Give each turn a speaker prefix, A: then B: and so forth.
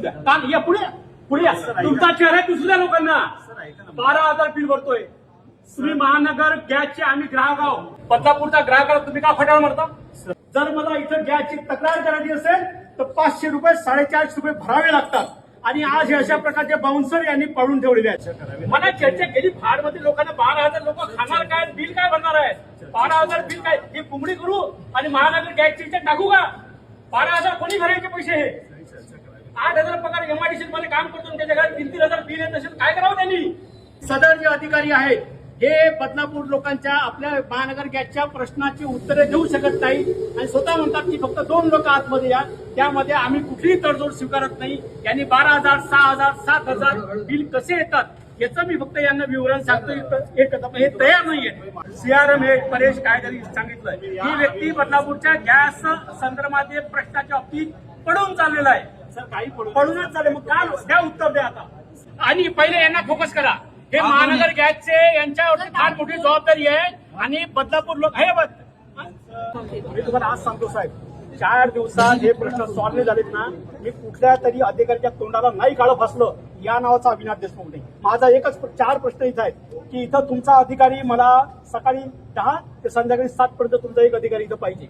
A: या पुढे पुढे या. तुमचा चेहरा आहे दुसऱ्या लोकांना 12,000 बिल भरतोय तुम्ही. महानगर गॅसचे आम्ही ग्राहक आहोत. बदलापूरचा ग्राहक आहोत. तुम्ही का फटाळ मारता? जर मला इथं गॅसची तक्रार करायची असेल तर 500 रुपये 450 रुपये भरावे लागतात. आणि आज हे अशा प्रकारचे बाउन्सर यांनी पळून ठेवलेले आहेत. मला चर्चा केली फाडमध्ये लोकांना 12,000 लोक खाणार काय, बिल काय भरणार आहे? 12,000 बिल काय ही कुंबडी करू आणि महानगर गॅसचे टाकू का? 12,000 कोणी भरायचे पैसे? हे 8,000 पगार एमआयडीसी मध्ये काम करतो त्याच्या घरात 3,000 बिल येत असेल काय करावं त्यांनी? सदर जे अधिकारी आहेत हे बदलापूर लोकांच्या आपल्या महानगर गॅसच्या प्रश्नाची उत्तरे देऊ शकत नाही आणि स्वतः म्हणतात की फक्त 2 लोक आतमध्ये या, त्यामध्ये आम्ही कुठलीही तडजोड स्वीकारत नाही. यांनी 12,000 6,000 7,000 बिल कसे येतात याचं मी फक्त यांना विवरण सांगतो. हे तयार नाहीये. सीआरएम हे परेश कायदरी सांगितलं ही व्यक्ती बदलापूरच्या गॅस संदर्भातील प्रश्नाच्या बाबतीत पडून चाललेला आहे. सर काही पडूनच चालले मग काय द्या उत्तर द्या आता. आणि पहिले यांना फोकस करा. हे महानगर गॅसचे यांच्यावरती फार मोठी जबाबदारी आहे आणि बदलापूर लोक हे मी तुम्हाला आज सांगतो साहेब 4 दिवसात हे प्रश्न सॉल्व्ह झालेत ना. मी कुठल्या तरी अधिकाऱ्याच्या तोंडाला नाही काळं फासलं या नावाचा अविनाश देशमुख नाही. माझा एकच 4 प्रश्न इथं आहेत की इथं तुमचा अधिकारी मला सकाळी 10 ते संध्याकाळी 7 पर्यंत तुमचा एक अधिकारी इथं पाहिजे.